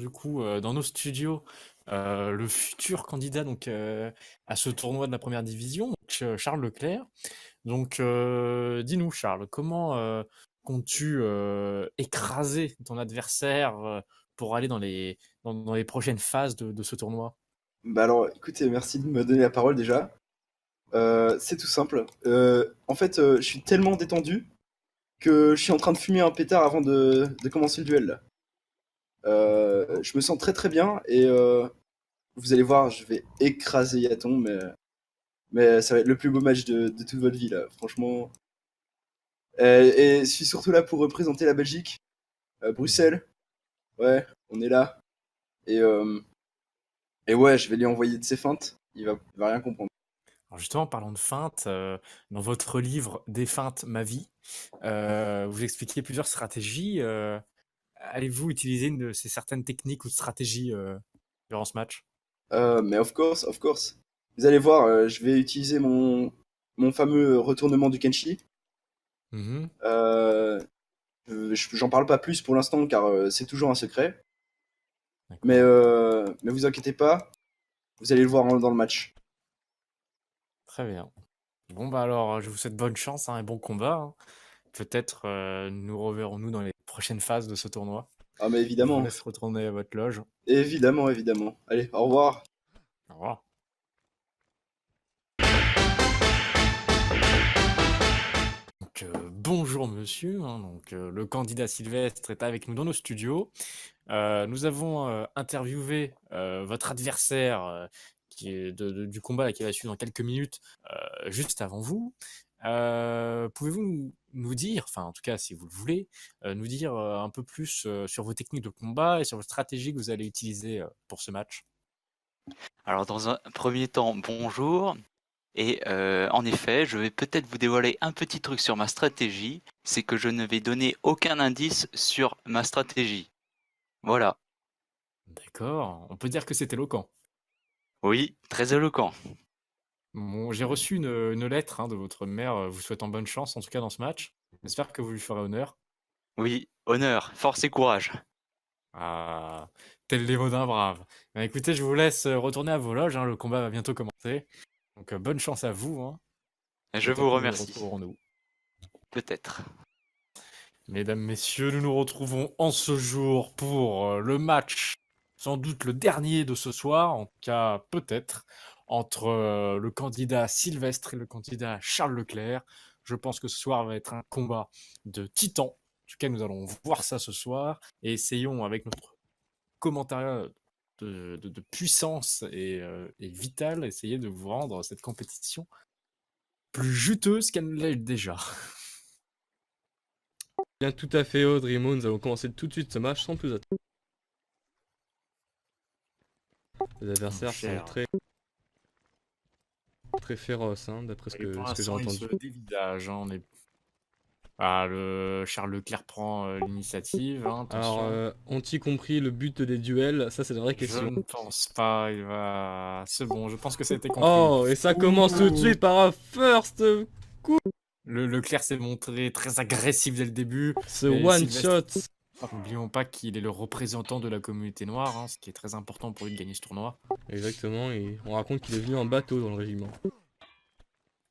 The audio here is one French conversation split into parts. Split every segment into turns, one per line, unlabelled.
du coup dans nos studios le futur candidat donc à ce tournoi de la première division, donc, Charles Leclerc. Donc dis-nous Charles, comment comptes-tu écraser ton adversaire pour aller dans les prochaines phases de ce tournoi?
Bah alors, écoutez, merci de me donner la parole déjà. C'est tout simple. En fait, je suis tellement détendu que je suis en train de fumer un pétard avant de commencer le duel là. Je me sens très très bien et vous allez voir, je vais écraser Yaton, mais ça va être le plus beau match de toute votre vie là, franchement. Et je suis surtout là pour représenter la Belgique,
Mhm.
Bruxelles. Ouais, on est là. Et, euh, et ouais, je vais lui envoyer de ses feintes. Il va rien comprendre.
Alors justement, parlant de feintes, dans votre livre Des feintes, ma vie, vous expliquez plusieurs stratégies. Allez-vous utiliser une de ces certaines techniques ou stratégies durant ce match?
Mais of course, of course. Vous allez voir, je vais utiliser mon fameux retournement du Kenshi.
Mhm.
Euh, J'en parle pas plus pour l'instant car c'est toujours un secret.
D'accord.
Mais vous inquiétez pas, vous allez le voir dans le match.
Très bien. Bon, bah alors, je vous souhaite bonne chance hein, et bon combat, hein. Peut-être nous reverrons-nous dans les prochaines phases de ce tournoi.
Ah mais
Je vous
évidemment,
laisse retourner à votre loge.
évidemment, évidemment. Allez, au revoir.
Au revoir. Donc, bonjour monsieur, hein, donc, le candidat Sylvestre est avec nous dans nos studios. Nous avons interviewé votre adversaire qui est du combat là, qui va suivre dans quelques minutes, juste avant vous. Pouvez-vous nous dire, enfin en tout cas si vous le voulez, nous dire un peu plus sur vos techniques de combat et sur vos stratégies que vous allez utiliser pour ce match?
Alors dans un premier temps, bonjour. Et en effet, je vais peut-être vous dévoiler un petit truc sur ma stratégie, c'est que je ne vais donner aucun indice sur ma stratégie. Voilà.
D'accord, on peut dire que c'est éloquent.
Oui, très éloquent.
Bon, j'ai reçu une lettre hein, de votre mère vous souhaitant bonne chance, en tout cas dans ce match. J'espère que vous lui ferez honneur.
Oui, honneur, force et courage.
Ah, tel les mots d'un brave. Ben, écoutez, je vous laisse retourner à vos loges, hein, le combat va bientôt commencer. Donc bonne chance à vous, hein.
Je vous
Peut-être nous nous
remercie.
retrouverons nous.
Peut-être.
Mesdames, messieurs, nous nous retrouvons en ce jour pour le match, sans doute le dernier de ce soir, en tout cas peut-être, entre le candidat Sylvestre et le candidat Charles Leclerc. Je pense que ce soir va être un combat de titans. En tout cas, nous allons voir ça ce soir et essayons avec notre commentaire de puissance et vital, essayer de vous rendre cette compétition plus juteuse qu'elle ne l'est déjà.
Bien tout à fait, Audrey-Mo, nous allons commencer tout de suite ce match sans plus attendre. Les
Mon
adversaires sont
cher.
très très féroces, hein, d'après ce
Et pour
que j'ai
l'instant, il se
entendu.
dévisage, hein, on est... Ah, le Charles Leclerc prend l'initiative, hein,
Alors,
attention.
ont-ils compris le but des duels? Ça, c'est la vraie
Je
question.
ne pense pas, il va... C'est bon, je pense que ça a été compris.
Oh, et ça commence tout de
Ouh.
suite par un first coup.
Le Leclerc s'est montré très agressif dès le début,
Ce
mais
one
Sylvestre,
shot.
n'oublions pas qu'il est le représentant de la communauté noire, hein, ce qui est très important pour lui de gagner ce tournoi.
Exactement, et on raconte qu'il est venu en bateau dans le régiment.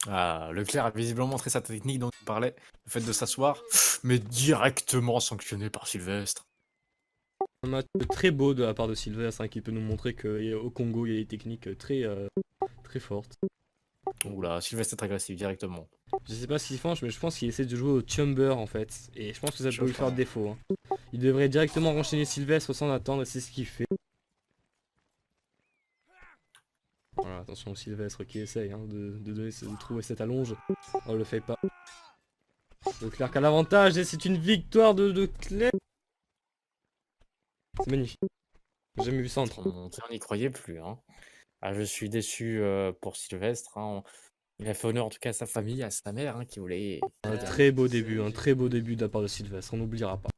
Ah, Leclerc a visiblement montré sa technique dont il parlait, le fait de s'asseoir, mais directement sanctionné par Sylvestre.
Un match très beau de la part de Sylvestre, hein, qui peut nous montrer qu'au Congo, il y a des techniques très fortes.
Oula, Sylvestre est agressif directement.
Je sais pas ce qu'il fait, mais je pense qu'il essaie de jouer au Chamber en fait. Et je pense que ça
Je
peut lui faire
pense.
défaut, hein. Il devrait directement enchaîner Sylvestre sans attendre, et c'est ce qu'il fait. Voilà, attention au Sylvestre qui essaye hein, de trouver cette allonge. On le fait pas. Leclerc a l'avantage et c'est une victoire de Leclerc. C'est magnifique. J'ai jamais vu ça en 30.
On n'y croyait plus, hein. Ah, je suis déçu pour Sylvestre, hein. Il a fait honneur en tout cas à sa famille, à sa mère, hein, qui voulait
Un
gagner.
très beau début de la part de Sylvestre, on n'oubliera pas.